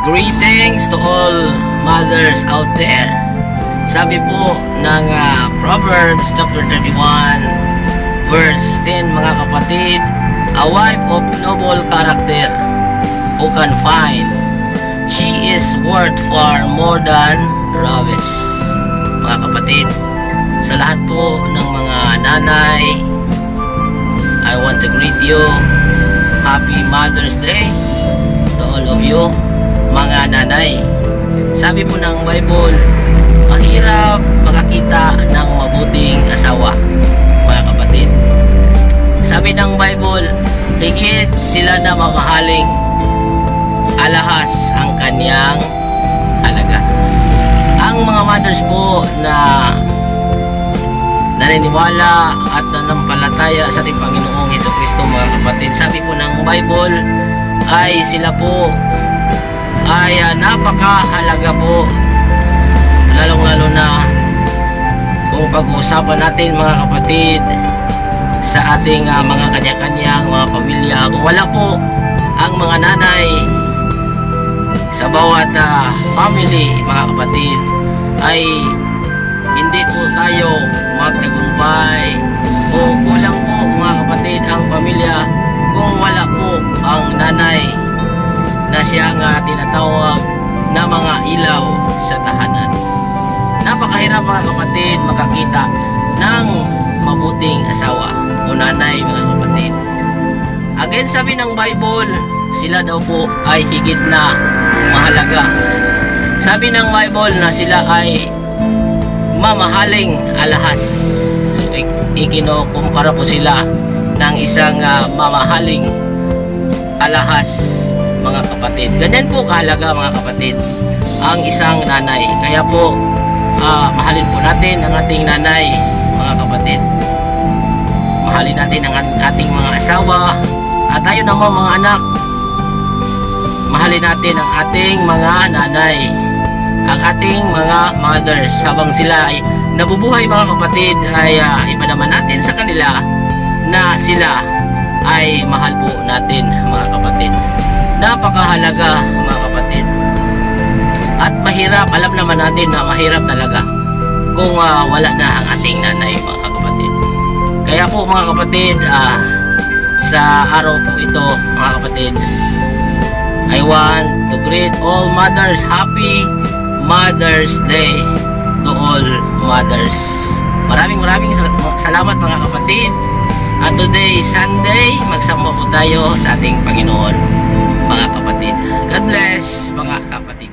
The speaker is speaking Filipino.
Greetings to all mothers out there. Sabi po ng Proverbs chapter 31 verse 10, mga kapatid, a wife of noble character who can find, she is worth far more than rubies. Mga kapatid, sa lahat po ng mga nanay, I want to greet you. Happy Mother's Day to all of you, mga nanay. Sabi po ng Bible, mahirap makakita ng mabuting asawa, mga kapatid. Sabi ng Bible, higit sila na mamahaling, alahas ang kanyang halaga. Ang mga mothers po na naniniwala at nanampalataya sa ating Panginoong Hesukristo, mga kapatid, sabi po ng Bible ay sila po ay napakahalaga po, lalong-lalo na kung pag-uusapan natin, mga kapatid, sa ating mga kanya-kanyang mga pamilya. Kung wala po ang mga nanay sa bawat family, mga kapatid, ay hindi po tayo magtagumpay, o kulang po, mga kapatid, ang pamilya kung wala po ang nanay na siyang tinatawag na mga ilaw sa tahanan. Napakahirap, mga kapatid, makakita ng mabuting asawa o nanay, mga kapatid. Again, sabi ng Bible, sila daw po ay higit na mahalaga. Sabi ng Bible na sila ay mamahaling alahas. So, ikinokumpara po sila ng isang mamahaling alahas, mga kapatid. Ganyan po kahalaga, mga kapatid, ang isang nanay. Kaya po mahalin po natin ang ating nanay, mga kapatid. Mahalin natin ang ating mga asawa, at tayo naman, mga anak, mahalin natin ang ating mga nanay, ang ating mga mothers. Habang sila ay nabubuhay, mga kapatid, ay ipanaman natin sa kanila na sila ay mahal po natin, mga kapatid. Napakahalaga, mga kapatid. At mahirap, alam naman natin na mahirap talaga kung wala na ang ating nanay, mga kapatid. Kaya po, mga kapatid, sa araw po ito, mga kapatid, I want to greet all mothers. Happy Mother's Day to all mothers. Maraming salamat, mga kapatid. At today, Sunday, magsamba po tayo sa ating Panginoon, mga kapatid. God bless, mga kapatid.